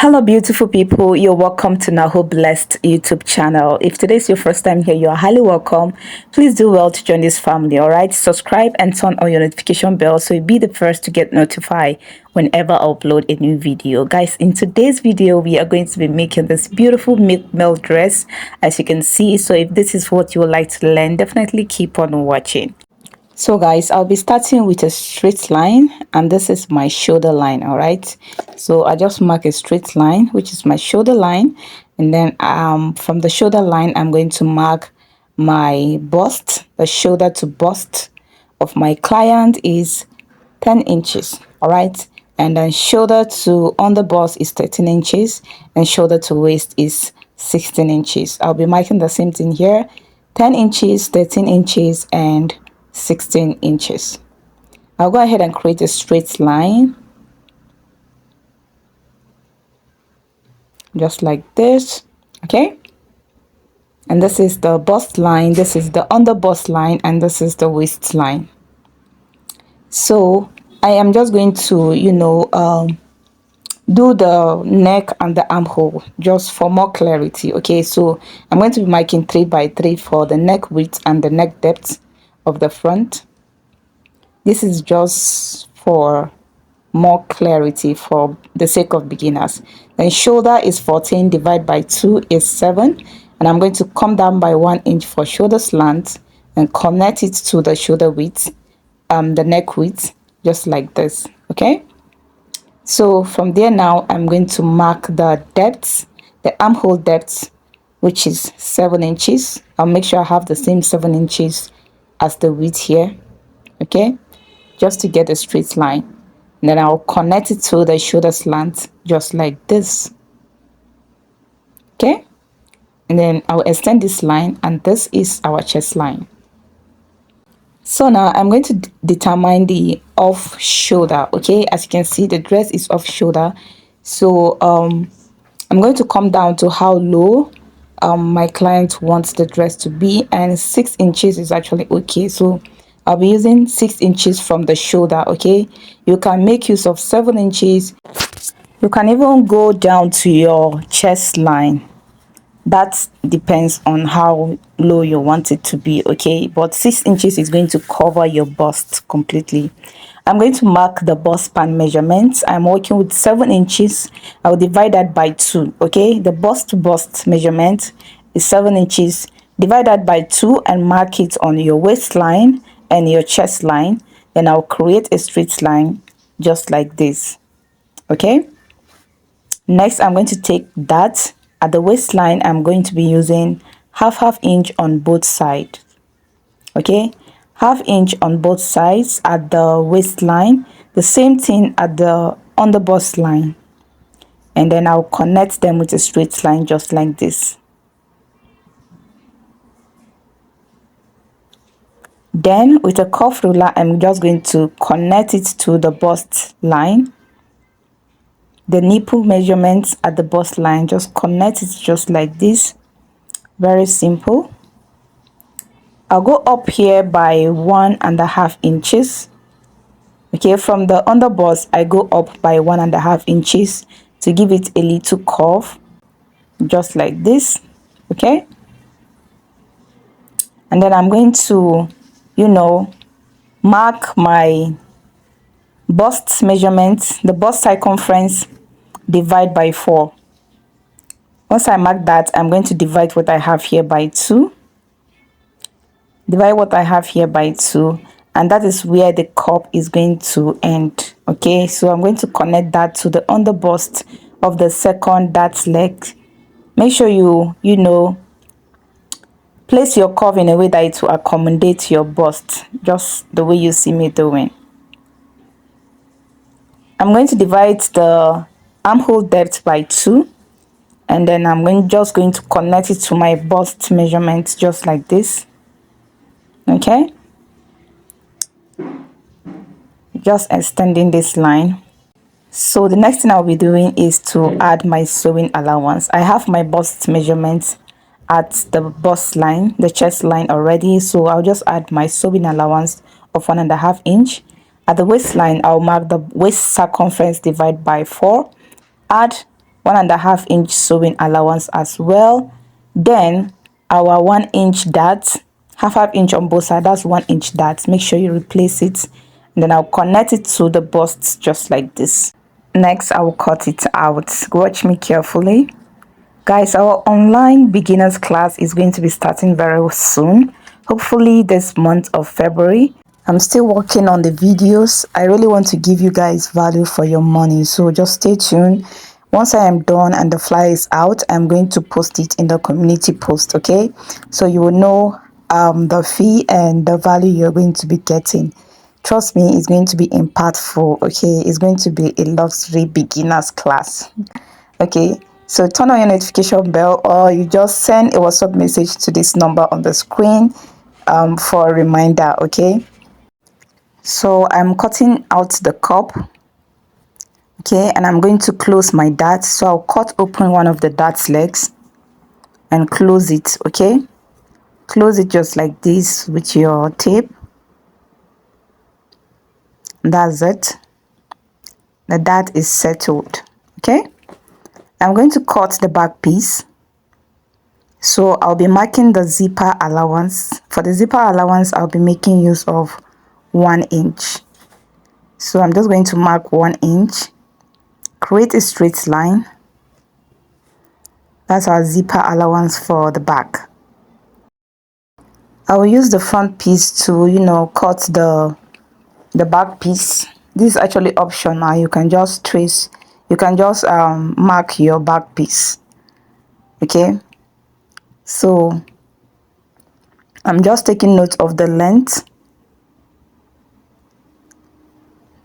Hello, beautiful people. You're welcome to Naho Blessed YouTube channel. If today's your first time here, you are highly welcome. Please do well to join this family, all right? Subscribe and turn on your notification bell so you'll be the first to get notified whenever I upload a new video. Guys, in today's video, we are going to be making this beautiful milk dress, as you can see. So if this is what you would like to learn, definitely keep on watching. So guys, I'll be starting with a straight line, and this is my shoulder line. All right, so I just mark a straight line, which is my shoulder line, and then from the shoulder line I'm going to mark my bust. The shoulder to bust of my client is 10 inches. All right, and then shoulder to on the bust is 13 inches, and shoulder to waist is 16 inches. I'll be marking the same thing here: 10 inches, 13 inches, and 16 inches. I'll go ahead and create a straight line just like this. Okay, and this is the bust line, this is the under bust line, and this is the waist line. So I am just going to do the neck and the armhole just for more clarity. Okay, so I'm going to be marking 3 by 3 for the neck width and the neck depth of the front. This is just for more clarity for the sake of beginners. Then shoulder is 14, divided by 2 is 7, and I'm going to come down by 1 inch for shoulder slant and connect it to the shoulder width, the neck width, just like this. Okay, so from there now I'm going to mark the depth, the armhole depth, which is 7 inches. I'll make sure I have the same 7 inches as the width here. Okay, just to get a straight line, and then I'll connect it to the shoulder slant just like this. Okay, and then I'll extend this line, and this is our chest line. So now I'm going to determine the off shoulder. Okay, as you can see, the dress is off shoulder, so I'm going to come down to how low my client wants the dress to be, and 6 inches is actually okay. So I'll be using 6 inches from the shoulder. Okay, you can make use of 7 inches. You can even go down to your chest line. That depends on how low you want it to be. Okay, but 6 inches is going to cover your bust completely. I'm going to mark the bust span measurements. I'm working with 7 inches. I'll divide that by 2. Okay, the bust to bust measurement is 7 inches. Divide that by 2 and mark it on your waistline and your chest line. Then I'll create a straight line just like this. Okay, next I'm going to take that. At the waistline, I'm going to be using half inch on both sides. Okay, half inch on both sides at the waistline, the same thing at the on the bust line, and then I'll connect them with a straight line just like this. Then with a curved ruler, I'm just going to connect it to the bust line. The nipple measurements at the bust line, just connect it just like this. Very simple. I'll go up here by 1.5 inches. Okay, from the under bust I go up by 1.5 inches to give it a little curve just like this. Okay, and then I'm going to mark my bust measurement, the bust circumference, divide by 4. Once I mark that, I'm going to divide what I have here by 2. Divide what I have here by 2, and that is where the cup is going to end. Okay, so I'm going to connect that to the under bust of the second dart leg. Make sure you place your curve in a way that it will accommodate your bust, just the way you see me doing. I'm going to divide the armhole depth by 2, and then I'm just going to connect it to my bust measurement just like this. Okay, just extending this line. So the next thing I'll be doing is to add my sewing allowance. I have my bust measurements at the bust line, the chest line already, so I'll just add my sewing allowance of 1.5 inch. At the waistline, I'll mark the waist circumference, divide by 4, add 1.5 inch sewing allowance as well. Then our 1 inch dart, half inch on both sides, that's 1 inch dart. Make sure you replace it, and then I'll connect it to the bust just like this. Next, I will cut it out. Watch me carefully. Guys, our online beginners class is going to be starting very soon, hopefully this month of February. I'm still working on the videos. I really want to give you guys value for your money, so just stay tuned. Once I am done and the flyer is out, I'm going to post it in the community post, okay? So you will know the fee and the value you're going to be getting. Trust me, it's going to be impactful, okay? It's going to be a luxury beginners class, okay? So turn on your notification bell, or you just send a WhatsApp message to this number on the screen for a reminder, okay? So I'm cutting out the cup, okay, and I'm going to close my dart. So I'll cut open one of the dart's legs and close it, okay? Close it just like this with your tape. That's it. The dart is settled, okay? I'm going to cut the back piece. So I'll be marking the zipper allowance. For the zipper allowance, I'll be making use of 1 inch. So I'm just going to mark 1 inch, create a straight line. That's our zipper allowance for the back. I will use the front piece to, cut the back piece. This is actually optional. You can just trace, you can just mark your back piece, okay? So I'm just taking note of the length.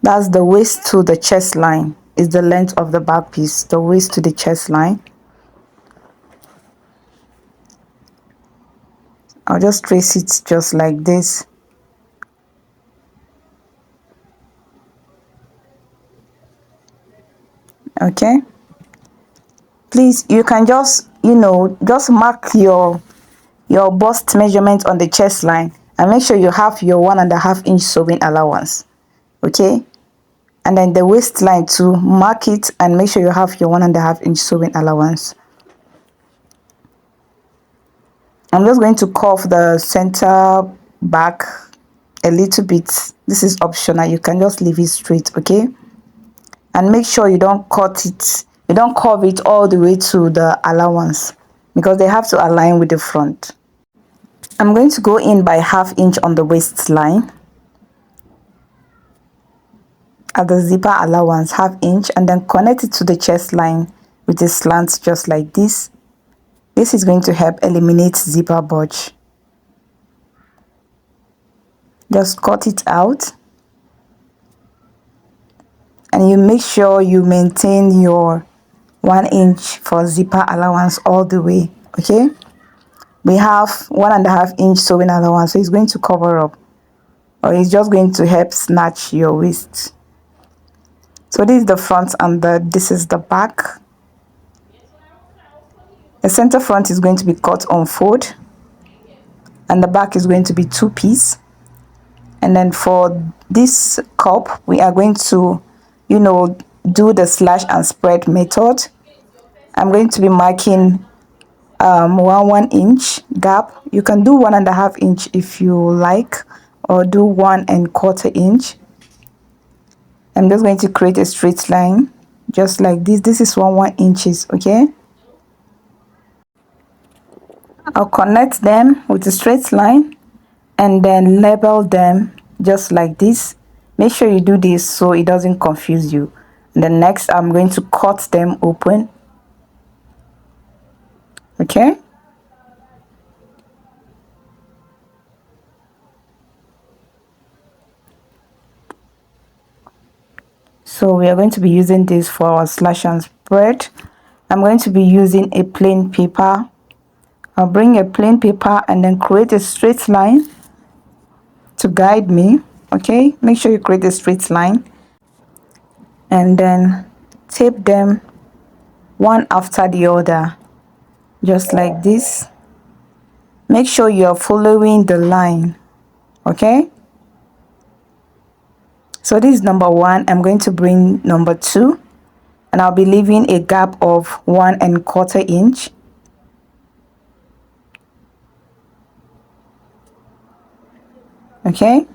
That's the waist to the chest line, is the length of the back piece, the waist to the chest line. I'll just trace it just like this. Okay, please, you can just just mark your bust measurement on the chest line, and make sure you have your 1.5 inch sewing allowance, okay? And then the waistline too, mark it and make sure you have your 1.5 inch sewing allowance. I'm just going to curve the center back a little bit. This is optional, you can just leave it straight, okay? And make sure you don't cut it, you don't curve it all the way to the allowance, because they have to align with the front. I'm going to go in by 1/2 inch on the waistline at the zipper allowance, 1/2 inch, and then connect it to the chest line with a slant just like this. This is going to help eliminate zipper bulge. Just cut it out, and you make sure you maintain your 1 inch for zipper allowance all the way, okay? We have 1.5 inch sewing allowance, so it's going to cover up, or it's just going to help snatch your waist. So this is the front, and this is the back. The center front is going to be cut on fold, and the back is going to be 2-piece. And then for this cup, we are going to do the slash and spread method. I'm going to be marking 1 inch gap. You can do 1.5 inch if you like, or do 1¼ inch. I'm just going to create a straight line just like this. This is 1 inches, okay? I'll connect them with a straight line and then label them just like this. Make sure you do this so it doesn't confuse you. And then next, I'm going to cut them open, okay? So we are going to be using this for our slash and spread. I'm going to be using a plain paper. I'll bring a plain paper and then create a straight line to guide me, okay? Make sure you create a straight line, and then tape them one after the other just like this. Make sure you're following the line, okay? So this is number 1. I'm going to bring number 2 and I'll be leaving a gap of 1¼ inch. Okay,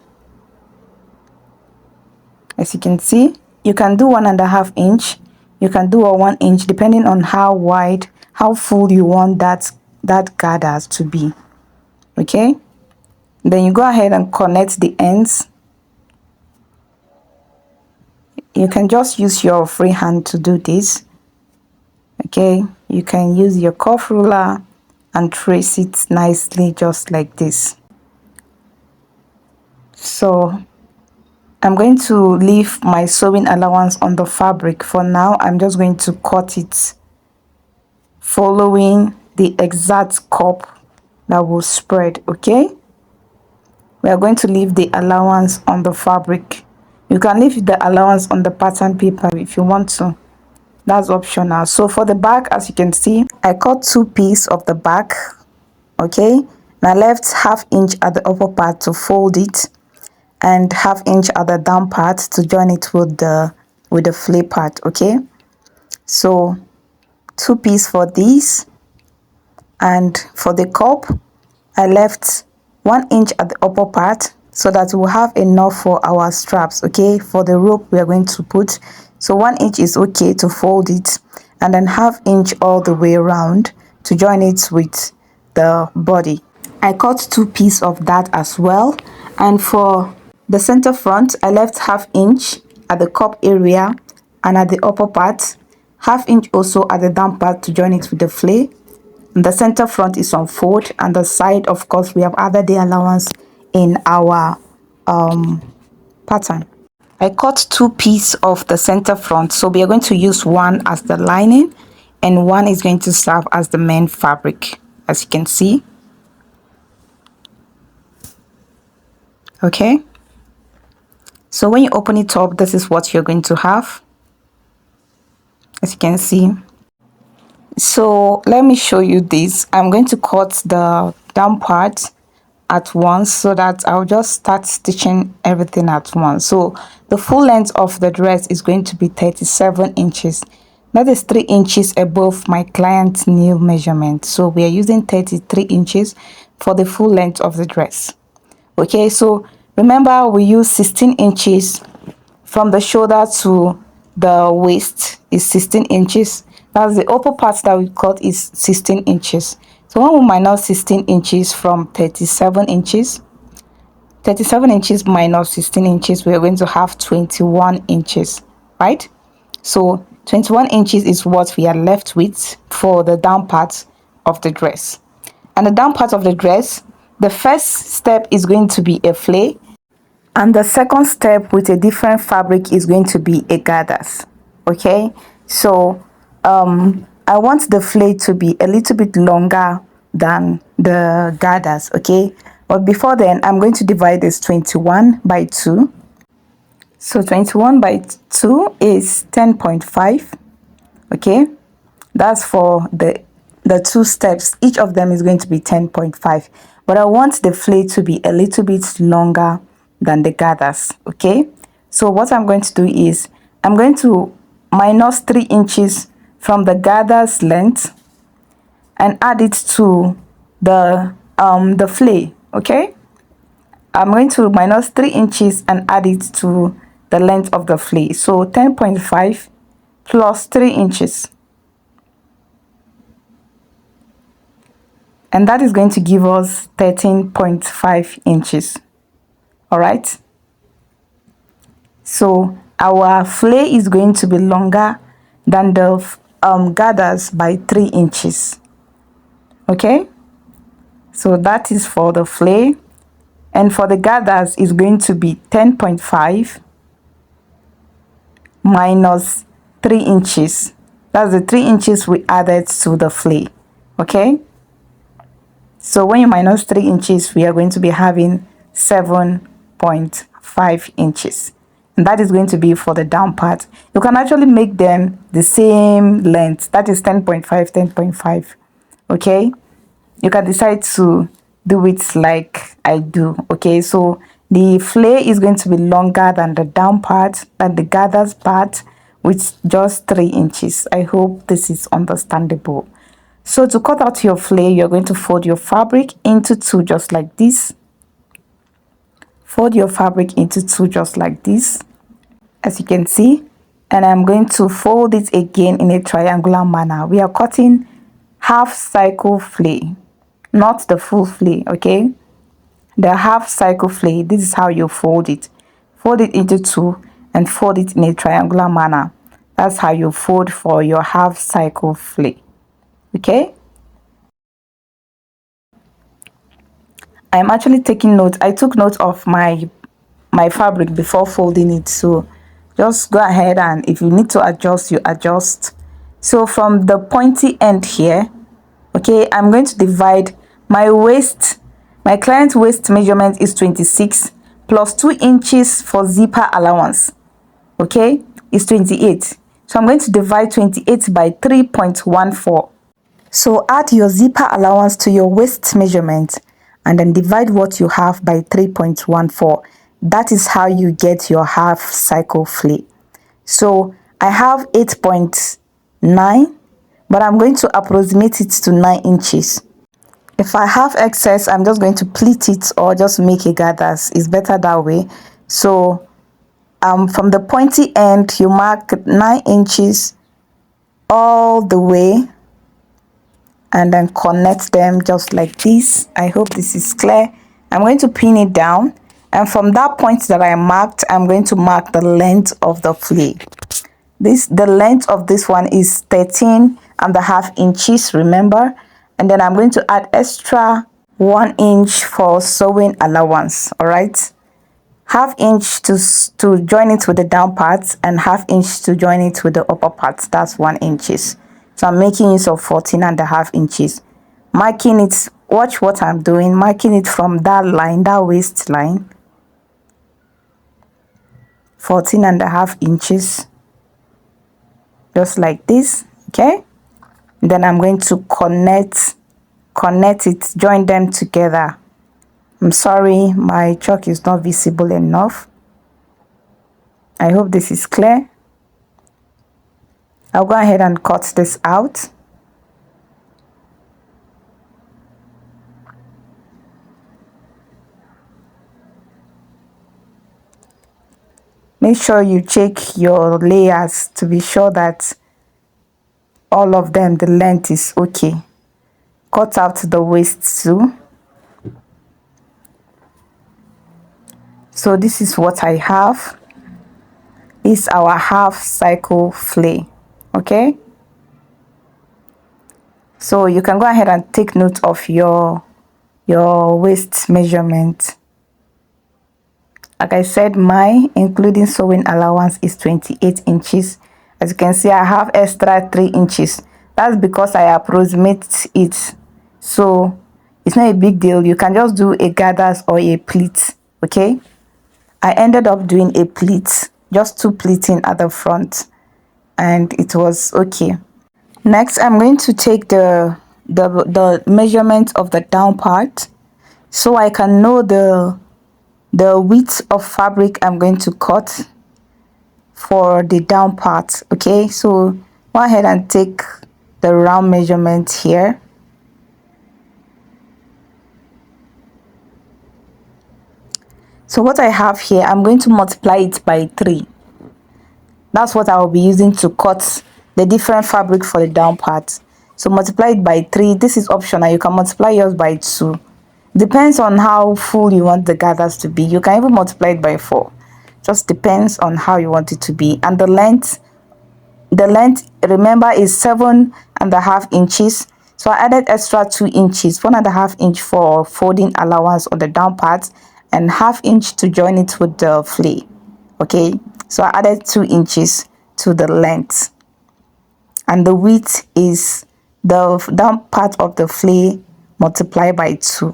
as you can see, you can do 1½ inch, you can do a 1 inch, depending on how wide, how full you want that gathers to be. Okay, then you go ahead and connect the ends. You can just use your free hand to do this. Okay, you can use your curve ruler and trace it nicely, just like this. So I'm going to leave my sewing allowance on the fabric for now. I'm just going to cut it following the exact cup that will spread. Okay, we are going to leave the allowance on the fabric. You can leave the allowance on the pattern paper if you want to. That's optional. So for the back, as you can see, I cut 2 pieces of the back. Okay, and I left ½ inch at the upper part to fold it, and ½ inch at the down part to join it with the flip part. Okay, so 2 pieces for this, and for the cup I left 1 inch at the upper part so that we'll have enough for our straps. Okay, for the rope we are going to put, so 1 inch is okay to fold it, and then ½ inch all the way around to join it with the body. I cut 2 pieces of that as well, and for the center front I left ½ inch at the cup area and at the upper part, ½ inch also at the down part to join it with the flay. The center front is on fold, and the side, of course, we have added the allowance in our pattern. I cut 2 pieces of the center front, so we are going to use one as the lining and one is going to serve as the main fabric, as you can see. Okay, so when you open it up, this is what you're going to have, as you can see. So let me show you this. I'm going to cut the down part at once so that I'll just start stitching everything at once. So the full length of the dress is going to be 37 inches. That is 3 inches above my client's new measurement. So we are using 33 inches for the full length of the dress. Okay, so remember we use 16 inches from the shoulder to the waist is 16 inches. That's the upper part that we cut is 16 inches. So when we minus 16 inches from 37 inches, 37 inches minus 16 inches, we are going to have 21 inches, right? So 21 inches is what we are left with for the down part of the dress. And the down part of the dress, the first step is going to be a flay, and the second step with a different fabric is going to be a gathers. Okay, so I want the flay to be a little bit longer than the gathers. Okay, but before then I'm going to divide this 21 by 2. So 21 by 2 is 10.5. okay, that's for the 2 steps. Each of them is going to be 10.5, but I want the flay to be a little bit longer than the gathers. Okay, so what I'm going to do is I'm going to minus 3 inches from the gathers length and add it to the flay. Okay, I'm going to minus 3 inches and add it to the length of the flay. So 10.5 plus 3 inches, and that is going to give us 13.5 inches. All right, so our flay is going to be longer than the gathers by 3 inches. Okay, so that is for the flay, and for the gathers is going to be 10.5 minus 3 inches. That's the 3 inches we added to the flay. Okay, so when you minus 3 inches, we are going to be having 7.5 inches, and that is going to be for the down part. You can actually make them the same length, that is 10.5, 10.5. okay, you can decide to do it like I do. Okay, so the flay is going to be longer than the down part, than the gathers part, with just 3 inches. I hope this is understandable. So to cut out your flare, you're going to fold your fabric into two just like this. Fold your fabric into two just like this, as you can see, and I'm going to fold it again in a triangular manner. We are cutting half cycle flare, not the full flare, okay? The half cycle flare, this is how you fold it. Fold it into two and fold it in a triangular manner. That's how you fold for your half cycle flare, okay? I'm actually taking note. I took note of my fabric before folding it, so just go ahead, and if you need to adjust, you adjust. So from the pointy end here, okay, I'm going to divide my waist. My client's waist measurement is 26 plus 2 inches for zipper allowance, okay, is 28. So I'm going to divide 28 by 3.14. So add your zipper allowance to your waist measurement and then divide what you have by 3.14. That is how you get your half cycle flare. So I have 8.9, but I'm going to approximate it to 9 inches. If I have excess, I'm just going to pleat it or just make a gathers. It's better that way. So from the pointy end, you mark 9 inches all the way and then connect them just like this. I hope this is clear. I'm going to pin it down, and from that point that I marked, I'm going to mark the length of the flare. The length of this one is 13.5 inches, remember, and then I'm going to add extra 1 inch for sewing allowance. All right, half inch to join it with the down part and half inch to join it with the upper part. That's 1 inches. So I'm making use of 14.5 inches. Marking it, watch what I'm doing, marking it from that line, that waist line, 14.5 inches, just like this, okay? Then I'm going to connect it, join them together. I'm sorry, my chalk is not visible enough. I hope this is clear. I'll go ahead and cut this out. Make sure you check your layers to be sure that all of them, the length is okay. Cut out the waist too. So this is what I have. This is our half cycle flare, okay? So you can go ahead and take note of your waist measurement. Like I said, my including sewing allowance is 28 inches. As you can see, I have extra 3 inches. That's because I approximate it. So it's not a big deal. You can just do a gathers or a pleat, okay? I ended up doing a pleat, just 2 pleating at the front, and it was okay. Next, I'm going to take the measurement of the down part so I can know the width of fabric I'm going to cut for the down part, okay? So go ahead and take the round measurement here. So what I have here, I'm going to multiply it by 3. That's what I will be using to cut the different fabric for the down part. So multiply it by 3. This is optional. You can multiply yours by 2. Depends on how full you want the gathers to be. You can even multiply it by 4. Just depends on how you want it to be. And the length, remember, is 7.5 inches. So I added extra 2 inches, 1.5 inch for folding allowance on the down part and ½ inch to join it with the flare, okay? So I added 2 inches to the length, and the width is the down part of the flare multiplied by 2.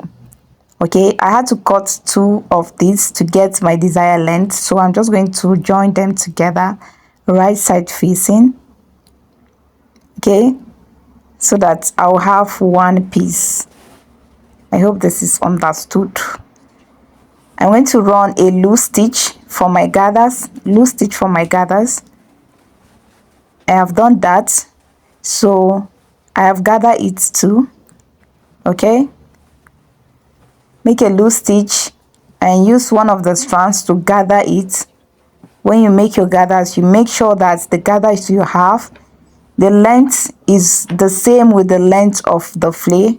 Okay, I had to cut 2 of these to get my desired length, so I'm just going to join them together, right side facing, okay, so that I'll have one piece. I hope this is understood. I'm going to run a loose stitch for my gathers, I have done that. So I have gathered it too. Okay, make a loose stitch and use one of the strands to gather it. When you make your gathers, you make sure that the gathers you have, the length is the same with the length of the flay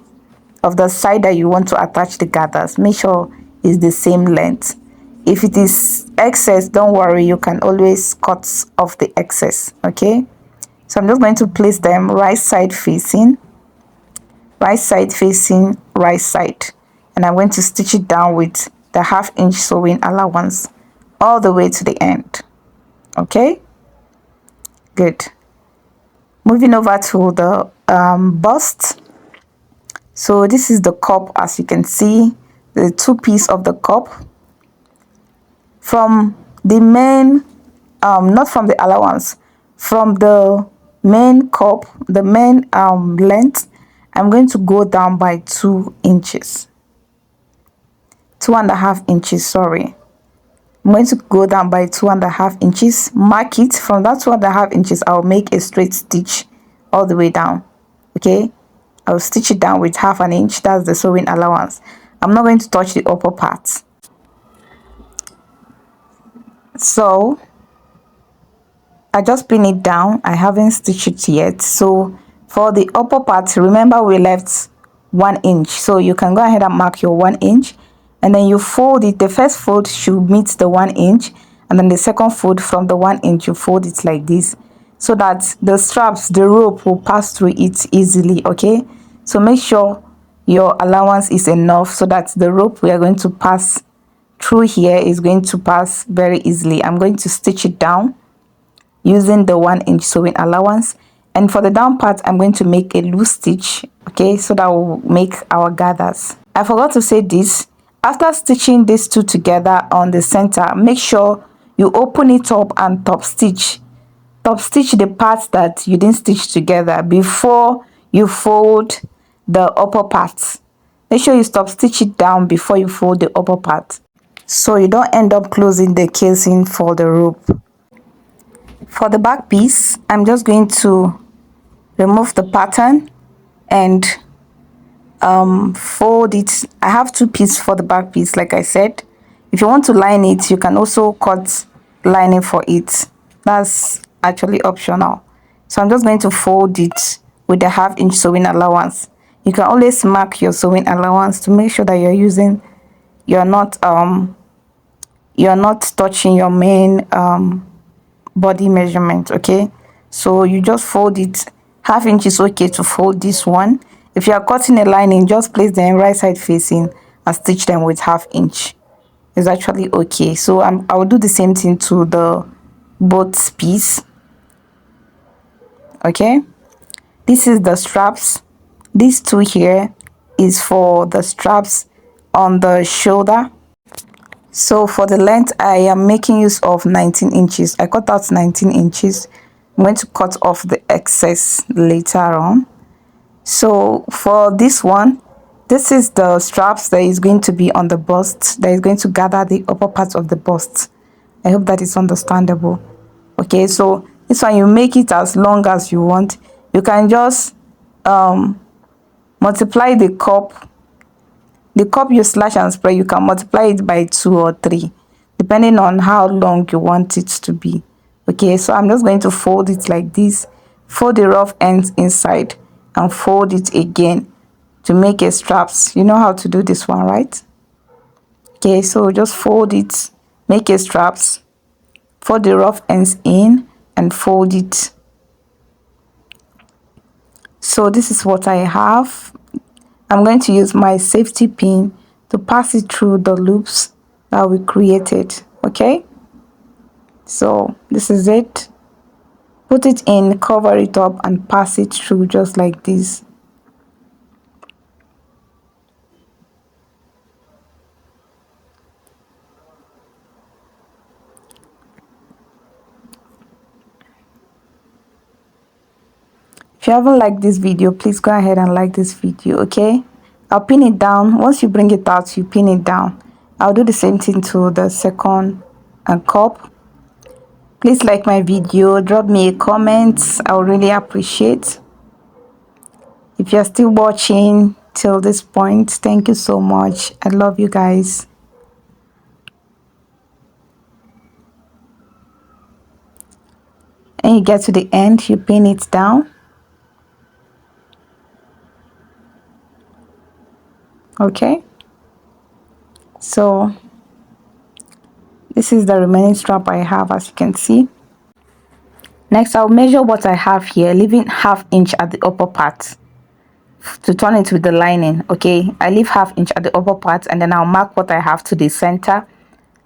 of the side that you want to attach the gathers. Make sure it's the same length. If it is excess, don't worry, you can always cut off the excess. Okay, so I'm just going to place them right side facing, right side facing, right side, and I'm going to stitch it down with the 1/2 inch sewing allowance all the way to the end. Okay, good. Moving over to the bust. So this is the cup, as you can see, the 2 piece of the cup from the main, not from the allowance, from the main cup, the main length. I'm going to go down by 2 inches, 2.5 inches, sorry. I'm going to go down by 2.5 inches. Mark it. From that 2.5 inches, I'll make a straight stitch all the way down. Okay, I'll stitch it down with 1/2 inch. That's the sewing allowance. I'm not going to touch the upper part. So I just pin it down. I haven't stitched it yet. So for the upper part, remember we left 1 inch. So you can go ahead and mark your 1 inch, and then you fold it. The first fold should meet the 1 inch, and then the second fold from the 1 inch, you fold it like this, so that the straps, the rope will pass through it easily. Okay, so make sure your allowance is enough so that the rope we are going to pass through here is going to pass very easily. I'm going to stitch it down using the 1 inch sewing allowance, and for the down part I'm going to make a loose stitch. Okay, so that will make our gathers. I forgot to say this: after stitching these two together on the center, make sure you open it up and top stitch the parts that you didn't stitch together before you fold the upper part. Make sure you stop stitch it down before you fold the upper part, so you don't end up closing the casing for the rope. For the back piece, I'm just going to remove the pattern and fold it. I have 2 pieces for the back piece, like I said. If you want to line it, you can also cut lining for it. That's actually optional. So I'm just going to fold it with the 1/2 inch sewing allowance. You can always mark your sewing allowance to make sure that you're not touching your main body measurement. Okay, so you just fold it. 1/2 inch is okay to fold this one. If you are cutting a lining, just place them right side facing and stitch them with 1/2 inch. It's actually okay. So I will do the same thing to the both piece. Okay, this is the straps. These two here is for the straps on the shoulder. So for the length, I am making use of 19 inches. I cut out 19 inches. I'm going to cut off the excess later on. So for this one, this is the straps that is going to be on the bust, that is going to gather the upper part of the bust. I hope that is understandable. Okay, so this one, you make it as long as you want. You can just multiply the cup you slash and spread. You can multiply it by 2 or 3 depending on how long you want it to be. Okay, so I'm just going to fold it like this, fold the rough ends inside and fold it again to make a straps. You know how to do this one, right? Okay, so just fold it, make a straps, fold the rough ends in and fold it. So this is what I have. I'm going to use my safety pin to pass it through the loops that we created. Okay, so this is it. Put it in, cover it up and pass it through just like this. If you haven't liked this video, please go ahead and like this video. Okay, I'll pin it down. Once you bring it out, you pin it down. I'll do the same thing to the second cup. Please like my video, drop me a comment. I would really appreciate. If you're still watching till this point, thank you so much. I love you guys. And you get to the end, you pin it down. Okay, so this is the remaining strap I have, as you can see. Next, I'll measure what I have here, leaving ½ inch at the upper part to turn it with the lining. Okay, I leave ½ inch at the upper part, and then I'll mark what I have to the center.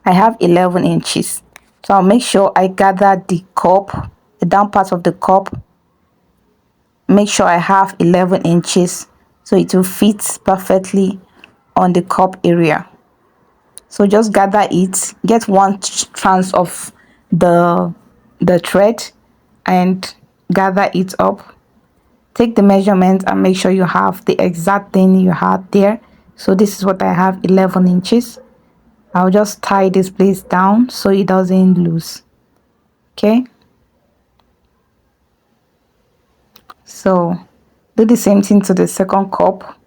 I have 11 inches, so I'll make sure I gather the cup, the down part of the cup. Make sure I have 11 inches so it will fit perfectly on the cup area. So just gather it, get one strands of the thread and gather it up. Take the measurement and make sure you have the exact thing you had there. So this is what I have, 11 inches. I'll just tie this place down so it doesn't lose. Okay, so do the same thing to the second cup,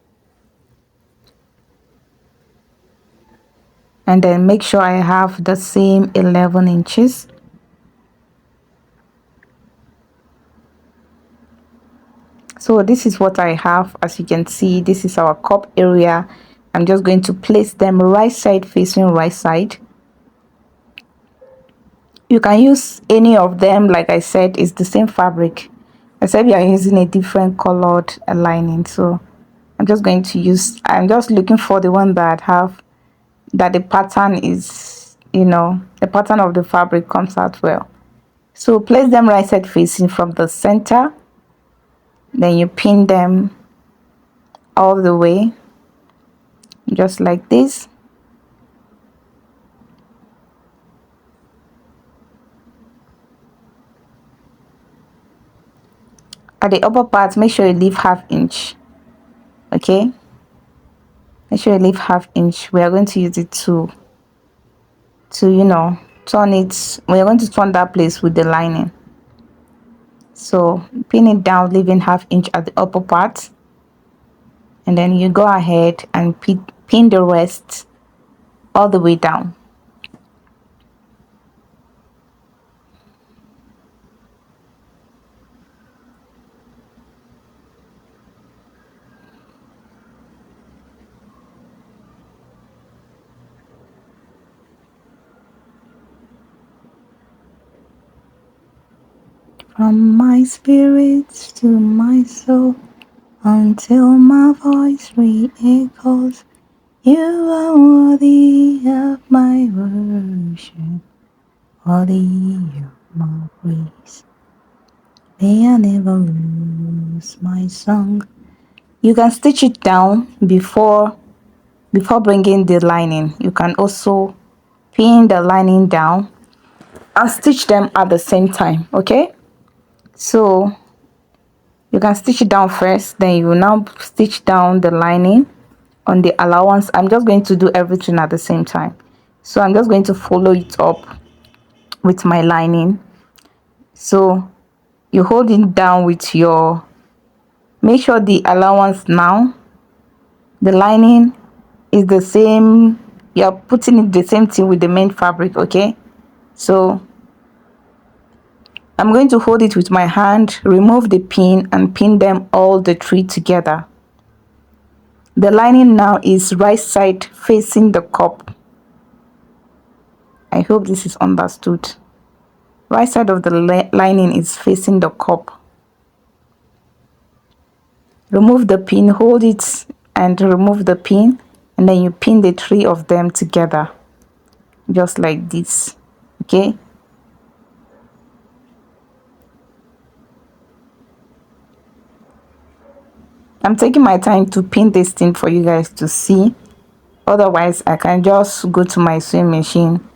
and then make sure I have the same 11 inches. So this is what I have. As you can see, this is our cup area. I'm just going to place them right side facing right side. You can use any of them. Like I said, it's the same fabric, except you are using a different colored lining. So I'm just looking for the one that the pattern is, the pattern of the fabric comes out well. So place them right side facing from the center, then you pin them all the way, just like this. At the upper part, make sure you leave ½ inch. Okay, make sure you leave ½ inch. We are going to use it to turn it. We are going to turn that place with the lining. So pin it down, leaving ½ inch at the upper part, and then you go ahead and pin the rest all the way down. From my spirit to my soul, until my voice re-echoes, you are worthy of my worship, worthy of my praise. May I never lose my song. You can stitch it down before bringing the lining. You can also pin the lining down and stitch them at the same time. Okay, so you can stitch it down first, then you will now stitch down the lining on the allowance. I'm just going to do everything at the same time, so I'm just going to follow it up with my lining. So you hold it down with your, make sure the allowance, now the lining is the same, you're putting it the same thing with the main fabric. Okay, so I'm going to hold it with my hand, remove the pin and pin them all the three together. The lining now is right side facing the cup. I hope this is understood. Right side of the lining is facing the cup. Remove the pin, hold it and remove the pin, and then you pin the three of them together just like this. Okay, I'm taking my time to pin this thing for you guys to see. Otherwise, I can just go to my sewing machine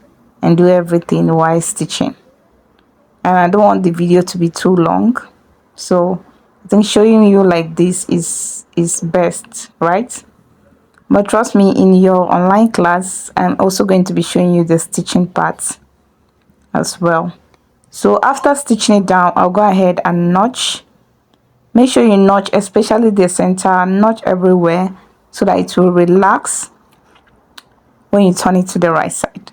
and do everything while stitching. And I don't want the video to be too long. So I think showing you like this is best, right? But trust me, in your online class, I'm also going to be showing you the stitching parts as well. So after stitching it down, I'll go ahead and notch. Make sure you notch, especially the center, notch everywhere so that it will relax when you turn it to the right side.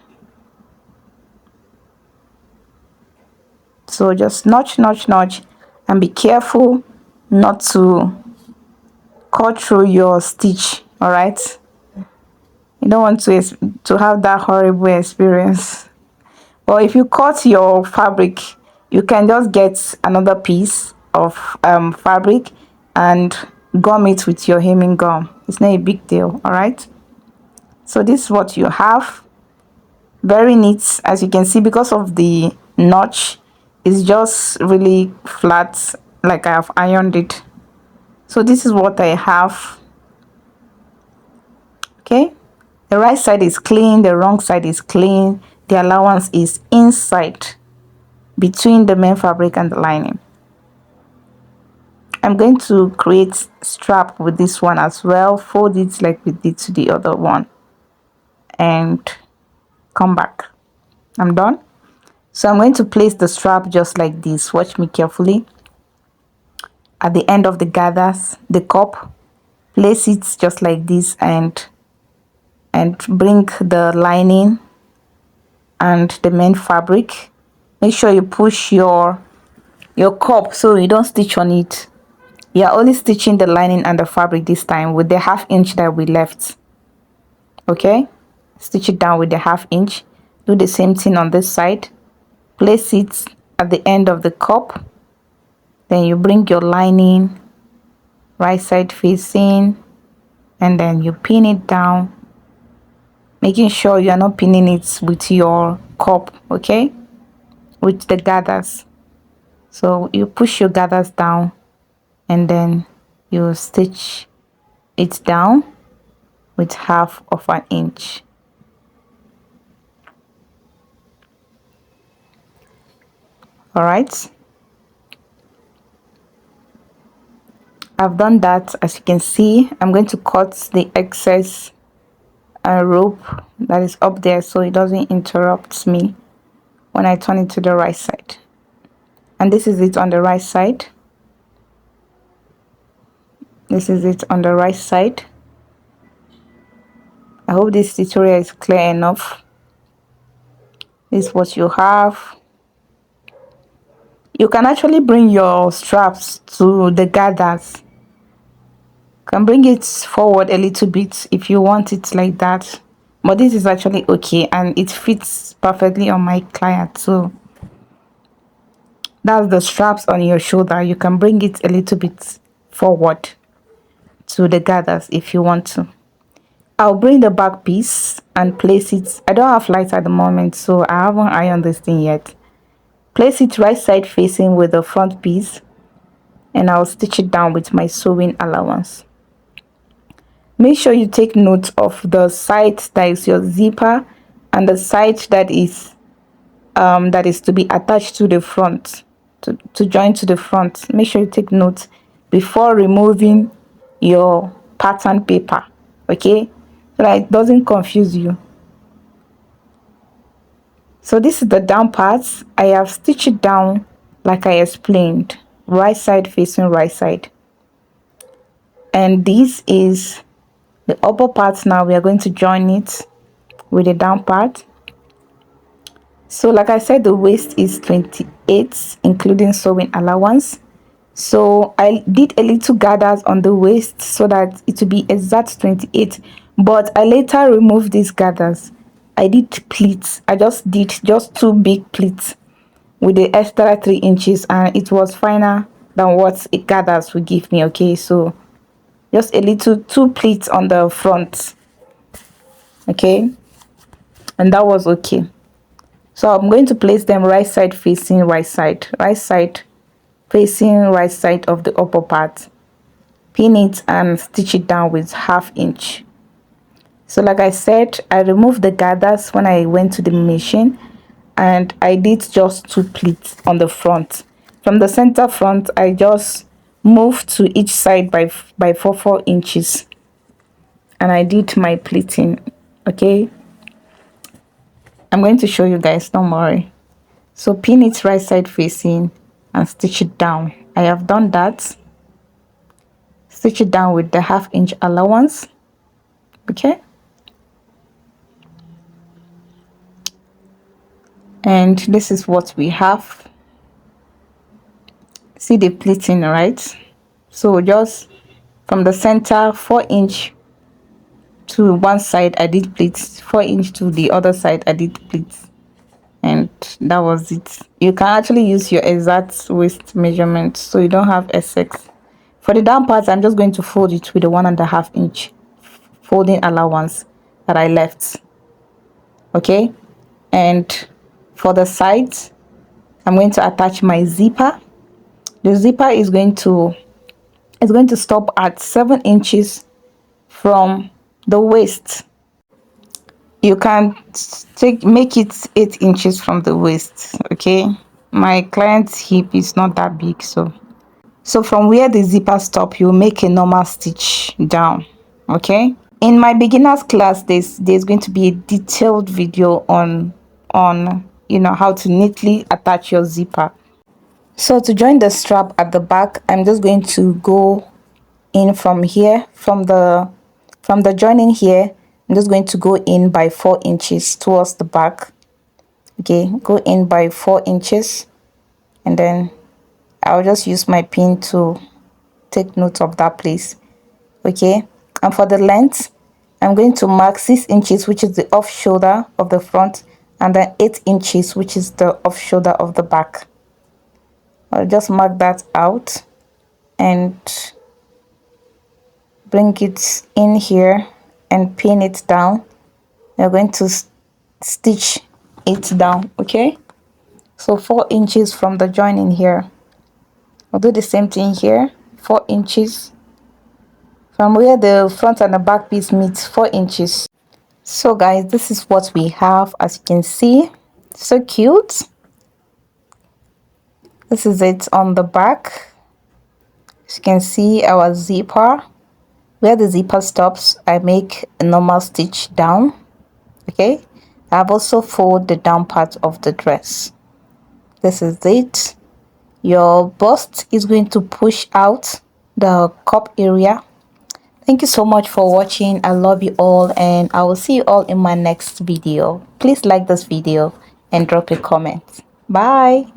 So just notch, notch, notch, and be careful not to cut through your stitch. All right, you don't want to have that horrible experience. Or if you cut your fabric, you can just get another piece of fabric and gum it with your hemming gum. It's not a big deal. All right, so this is what you have. Very neat, as you can see, because of the notch. It's just really flat, like I have ironed it. So this is what I have. Okay, the right side is clean, the wrong side is clean. The allowance is inside between the main fabric and the lining. I'm going to create strap with this one as well. Fold it like we did to the other one and come back. I'm done. So I'm going to place the strap just like this. Watch me carefully. At the end of the gathers, the cup, place it just like this and bring the lining and the main fabric. Make sure you push your cup so you don't stitch on it. You are only stitching the lining and the fabric this time with the 1/2 inch that we left. Okay, stitch it down with the 1/2 inch. Do the same thing on this side. Place it at the end of the cup. Then you bring your lining right side facing and then you pin it down, making sure you are not pinning it with your cup, okay, with the gathers. So you push your gathers down and then you stitch it down with 1/2 inch. All right, I've done that. As you can see, I'm going to cut the excess rope that is up there so it doesn't interrupt me when I turn it to the right side. And this is it on the right side. This is it on the right side. I hope this tutorial is clear enough. This is what you have. You can actually bring your straps to the gathers. You can bring it forward a little bit if you want it like that, but this is actually okay and it fits perfectly on my client. So that's the straps on your shoulder. You can bring it a little bit forward to the gathers if you want to. I'll bring the back piece and place it. I don't have lights at the moment, so I haven't ironed this thing yet. Place it right side facing with the front piece and I'll stitch it down with my sewing allowance. Make sure you take note of the side that is your zipper and the side that is to be attached to the front, to join to the front. Make sure you take note before removing your pattern paper, okay, so that it doesn't confuse you. So this is the down part. I have stitched it down like I explained, right side facing right side, and this is the upper part. Now we are going to join it with the down part. So like I said, the waist is 28 including sewing allowance. So I did a little gathers on the waist so that it will be exact 28, but I later removed these gathers. I did pleats. I just did just 2 big pleats with the extra 3 inches and it was finer than what it gathers will give me. Okay, so just a little 2 pleats on the front, okay, and that was okay. So I'm going to place them right side facing right side, right side facing right side of the upper part. Pin it and stitch it down with 1/2 inch. So like I said, I removed the gathers when I went to the machine and I did just 2 pleats on the front. From the center front, I just moved to each side by 4 inches and I did my pleating. Okay, I'm going to show you guys, don't worry. So pin it right side facing and stitch it down. I have done that. Stitch it down with the 1/2 inch allowance. Okay, and this is what we have. See the pleating, right? So just from the center 4" to one side I did pleats, 4" to the other side I did pleats, and that was it. You can actually use your exact waist measurement so you don't have excess. For the down part, I'm just going to fold it with the 1.5 inch folding allowance that I left. Okay, and for the sides, I'm going to attach my zipper. The zipper is going to stop at 7" from the waist. You can make it 8" from the waist. Okay, my client's hip is not that big, so from where the zipper stop, you make a normal stitch down. Okay, in my beginners class, there's going to be a detailed video on how to neatly attach your zipper. So to join the strap at the back, I'm just going to go in from here, from the joining here. I'm just going to go in by 4" towards the back. Okay, go in by 4", and then I'll just use my pin to take note of that place. Okay, and for the length, I'm going to mark 6", which is the off shoulder of the front, and then 8", which is the off shoulder of the back. I'll just mark that out and bring it in here and pin it down. We're going to stitch it down. Okay, so 4" from the joining here. I'll do the same thing here, 4" from where the front and the back piece meet, 4". So guys, this is what we have. As you can see, so cute. This is it on the back. As you can see, our zipper, where the zipper stops, I make a normal stitch down. Okay, I've also folded the down part of the dress. This is it. Your bust is going to push out the cup area. Thank you so much for watching. I love you all, and I will see you all in my next video. Please like this video and drop a comment. Bye.